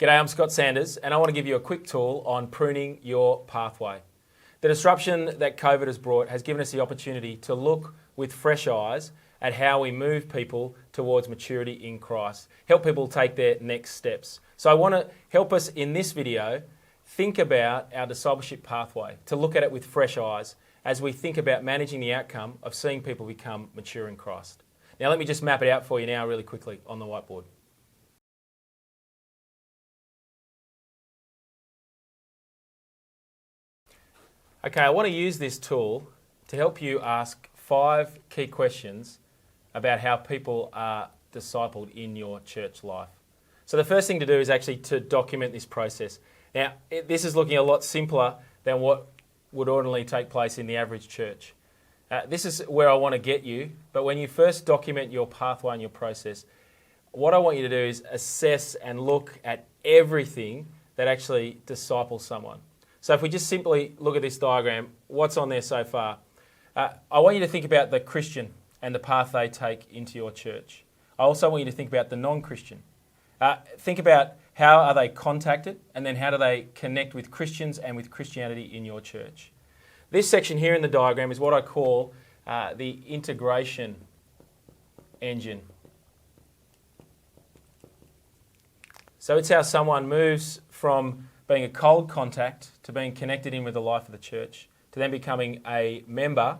G'day, I'm Scott Sanders, and I want to give you a quick tool on pruning your pathway. The disruption that COVID has brought has given us the opportunity to look with fresh eyes at how we move people towards maturity in Christ, help people take their next steps. So I want to help us in this video think about our discipleship pathway, to look at it with fresh eyes as we think about managing the outcome of seeing people become mature in Christ. Now let me just map it out for you now really quickly on the whiteboard. Okay, I want to use this tool to help you ask 5 key questions about how people are discipled in your church life. So the first thing to do is actually to document this process. Now, this is looking a lot simpler than what would ordinarily take place in the average church. This is where I want to get you, but when you first document your pathway and your process, what I want you to do is assess and look at everything that actually disciples someone. So if we just simply look at this diagram, what's on there so far? I want you to think about the Christian and the path they take into your church. I also want you to think about the non-Christian. Think about how are they contacted, and then how do they connect with Christians and with Christianity in your church. This section here in the diagram is what I call the integration engine. So it's how someone moves from being a cold contact to being connected in with the life of the church, to then becoming a member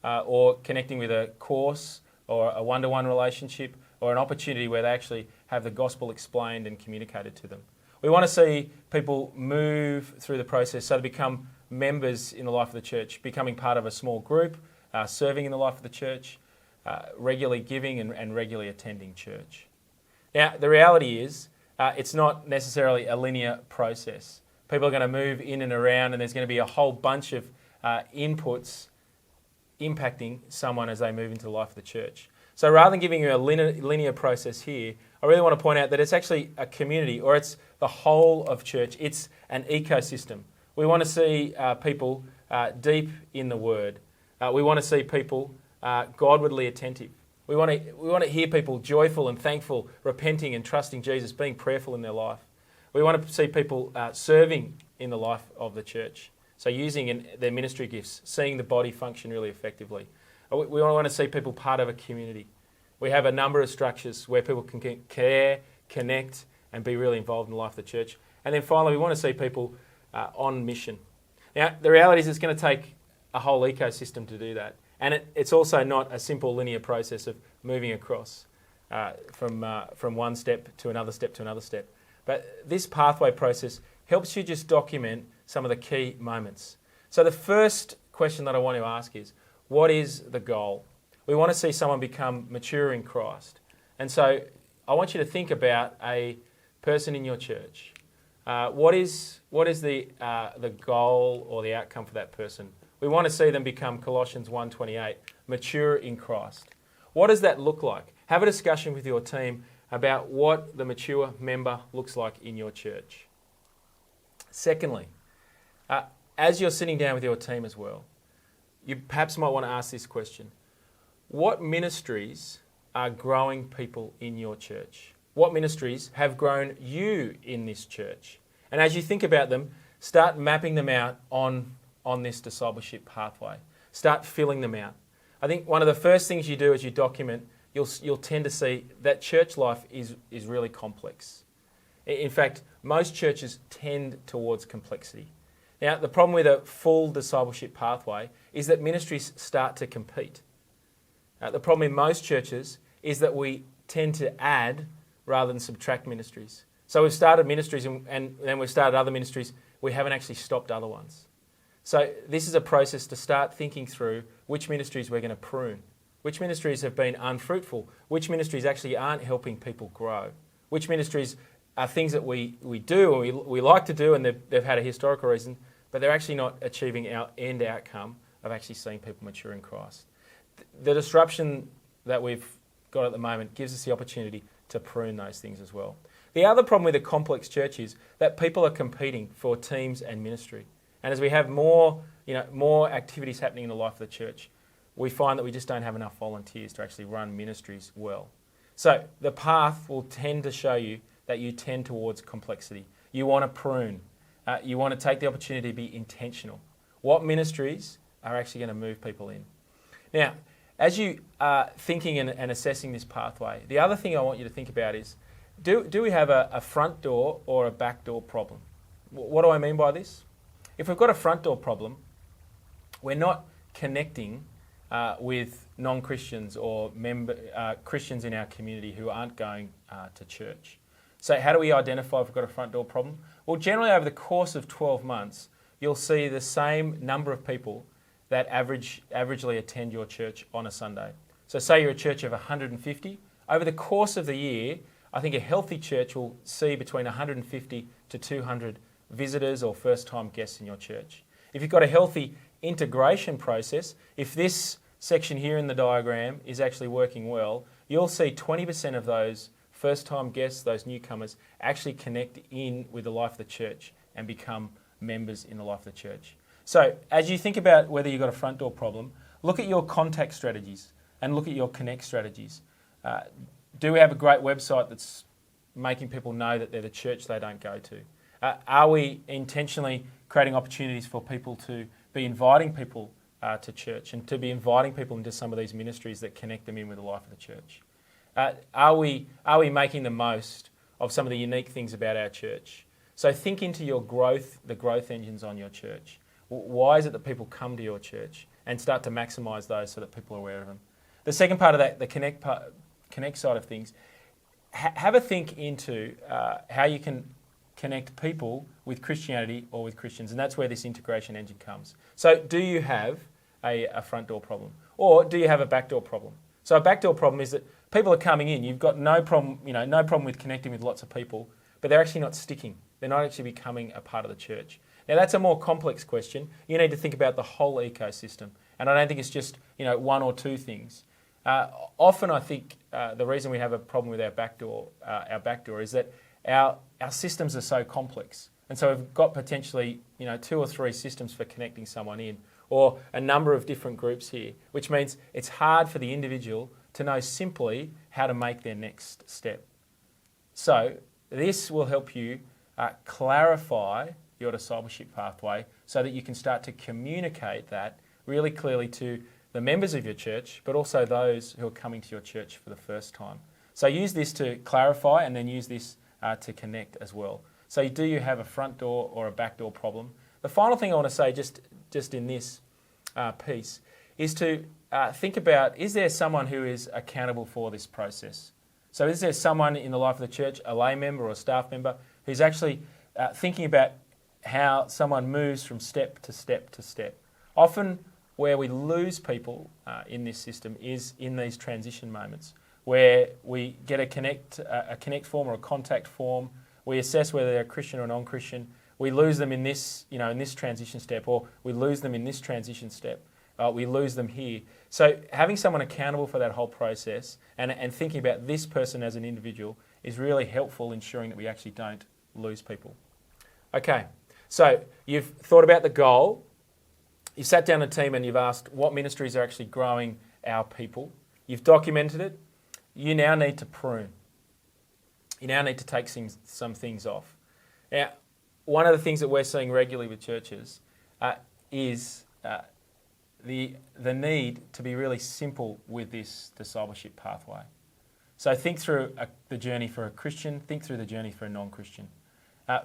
or connecting with a course or a one-to-one relationship or an opportunity where they actually have the gospel explained and communicated to them. We want to see people move through the process so to become members in the life of the church, becoming part of a small group, serving in the life of the church, regularly giving and regularly attending church. Now, the reality is it's not necessarily a linear process. People are going to move in and around, and there's going to be a whole bunch of inputs impacting someone as they move into the life of the church. So rather than giving you a linear process here, I really want to point out that it's actually a community, or it's the whole of church. It's an ecosystem. We want to see people deep in the Word. We want to see people Godwardly attentive. We want to hear people joyful and thankful, repenting and trusting Jesus, being prayerful in their life. We want to see people serving in the life of the church. So using their ministry gifts, seeing the body function really effectively. We want to see people part of a community. We have a number of structures where people can care, connect, and be really involved in the life of the church. And then finally, we want to see people on mission. Now, the reality is it's going to take a whole ecosystem to do that. And it's also not a simple linear process of moving across from one step to another step to another step. But this pathway process helps you just document some of the key moments. So the first question that I want to ask is, what is the goal? We want to see someone become mature in Christ. And so I want you to think about a person in your church. What is the goal or the outcome for that person? We want to see them become Colossians 1:28, mature in Christ. What does that look like? Have a discussion with your team about what the mature member looks like in your church. Secondly, as you're sitting down with your team as well, you perhaps might want to ask this question. What ministries are growing people in your church? What ministries have grown you in this church? And as you think about them, start mapping them out on this discipleship pathway. Start filling them out. I think one of the first things you do as you document, you'll tend to see that church life is really complex. In fact, most churches tend towards complexity. Now, the problem with a full discipleship pathway is that ministries start to compete. The problem in most churches is that we tend to add rather than subtract ministries. So we've started ministries and then we've started other ministries. We haven't actually stopped other ones. So this is a process to start thinking through which ministries we're going to prune, which ministries have been unfruitful, which ministries actually aren't helping people grow, which ministries are things that we do or we like to do and they've had a historical reason, but they're actually not achieving our end outcome of actually seeing people mature in Christ. The disruption that we've got at the moment gives us the opportunity to prune those things as well. The other problem with a complex church is that people are competing for teams and ministry. And as we have more activities happening in the life of the church, we find that we just don't have enough volunteers to actually run ministries well. So the path will tend to show you that you tend towards complexity. You want to prune. You want to take the opportunity to be intentional. What ministries are actually going to move people in? Now, as you are thinking and assessing this pathway, the other thing I want you to think about is, do we have a front door or a back door problem? What do I mean by this? If we've got a front door problem, we're not connecting with non-Christians or Christians in our community who aren't going to church. So how do we identify if we've got a front door problem? Well, generally over the course of 12 months, you'll see the same number of people that averagely attend your church on a Sunday. So say you're a church of 150. Over the course of the year, I think a healthy church will see between 150 to 200 visitors or first-time guests in your church. If you've got a healthy integration process, if this section here in the diagram is actually working well, you'll see 20% of those first-time guests, those newcomers, actually connect in with the life of the church and become members in the life of the church. So as you think about whether you've got a front door problem, look at your contact strategies and look at your connect strategies. Do we have a great website that's making people know that they're the church they don't go to? Are we intentionally creating opportunities for people to be inviting people to church and to be inviting people into some of these ministries that connect them in with the life of the church? Are we making the most of some of the unique things about our church? So think into your growth, the growth engines on your church. Why is it that people come to your church? And start to maximise those so that people are aware of them. The second part of that, the connect side of things, have a think into how you can connect people with Christianity or with Christians, and that's where this integration engine comes. So do you have a front door problem? Or do you have a back door problem? So a back door problem is that people are coming in, you've got no problem with connecting with lots of people, but they're actually not sticking. They're not actually becoming a part of the church. Now that's a more complex question. You need to think about the whole ecosystem. And I don't think it's just one or two things. Often I think the reason we have a problem with our back door is that our systems are so complex. And so we've got potentially 2 or 3 systems for connecting someone in, or a number of different groups here, which means it's hard for the individual to know simply how to make their next step. So this will help you clarify your discipleship pathway so that you can start to communicate that really clearly to the members of your church, but also those who are coming to your church for the first time. So use this to clarify and then use this to connect as well. So do you have a front door or a back door problem? The final thing I want to say just in this piece is to think about, is there someone who is accountable for this process? So is there someone in the life of the church, a lay member or a staff member, who's actually thinking about how someone moves from step to step to step? Often where we lose people in this system is in these transition moments where we get a connect form or a contact form. We assess whether they're Christian or non-Christian. We lose them in this, in this transition step, or we lose them in this transition step. We lose them here. So having someone accountable for that whole process and thinking about this person as an individual is really helpful, ensuring that we actually don't lose people. Okay, so you've thought about the goal. You've sat down a team and you've asked what ministries are actually growing our people. You've documented it. You now need to prune. You now need to take some things off. Now, one of the things that we're seeing regularly with churches is the need to be really simple with this discipleship pathway. So think through the journey for a Christian, think through the journey for a non-Christian.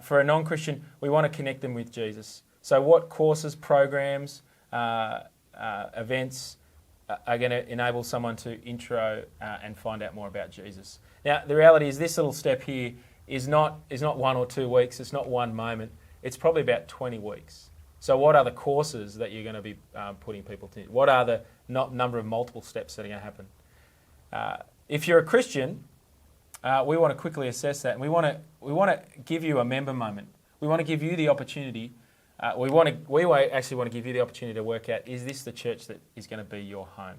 For a non-Christian, we want to connect them with Jesus. So what courses, programs, events are going to enable someone to intro and find out more about Jesus? Now, the reality is this little step here is not 1 or 2 weeks, it's not one moment, it's probably about 20 weeks. So what are the courses that you're going to be putting people to? What are the number of multiple steps that are going to happen? If you're a Christian, we want to quickly assess that, and we want to give you a member moment. We want to give you the opportunity. We actually want to give you the opportunity to work out, is this the church that is going to be your home?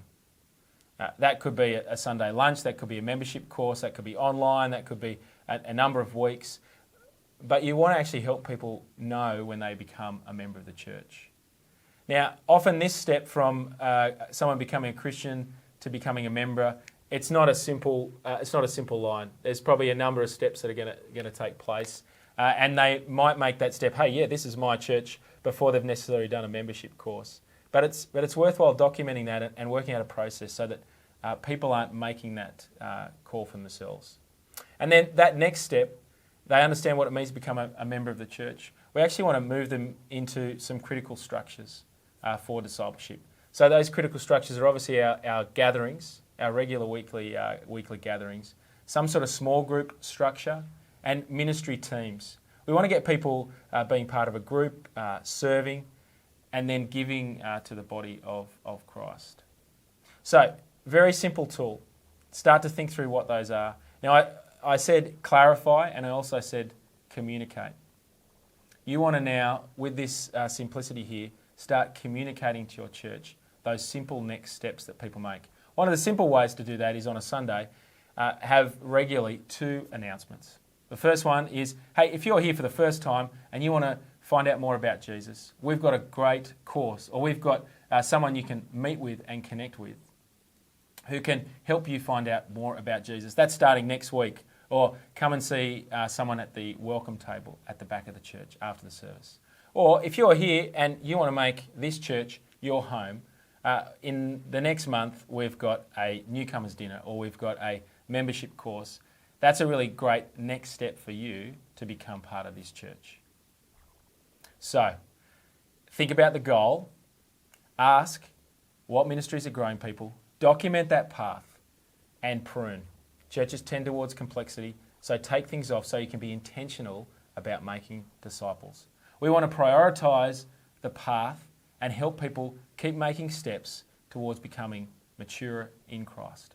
That could be a Sunday lunch, that could be a membership course, that could be online, that could be a number of weeks. But you want to actually help people know when they become a member of the church. Now, often this step from someone becoming a Christian to becoming a member it's not a simple line. There's probably a number of steps that are going to take place, and they might make that step. Hey, yeah, this is my church before they've necessarily done a membership course. But it's worthwhile documenting that and working out a process so that people aren't making that call for themselves. And then that next step, they understand what it means to become a member of the church. We actually want to move them into some critical structures for discipleship. So those critical structures are obviously our gatherings, our regular weekly gatherings, some sort of small group structure, and ministry teams. We want to get people being part of a group, serving, and then giving to the body of Christ. So, very simple tool. Start to think through what those are. Now, I said clarify, and I also said communicate. You want to now, with this simplicity here, start communicating to your church those simple next steps that people make. One of the simple ways to do that is on a Sunday, have regularly 2 announcements. The first one is, hey, if you're here for the first time and you want to find out more about Jesus, we've got a great course, or we've got someone you can meet with and connect with who can help you find out more about Jesus. That's starting next week. Or come and see someone at the welcome table at the back of the church after the service. Or if you're here and you want to make this church your home, in the next month we've got a newcomers dinner, or we've got a membership course. That's a really great next step for you to become part of this church. So, think about the goal, ask what ministries are growing people, document that path, and prune. Churches tend towards complexity, so take things off so you can be intentional about making disciples. We want to prioritise the path and help people keep making steps towards becoming mature in Christ.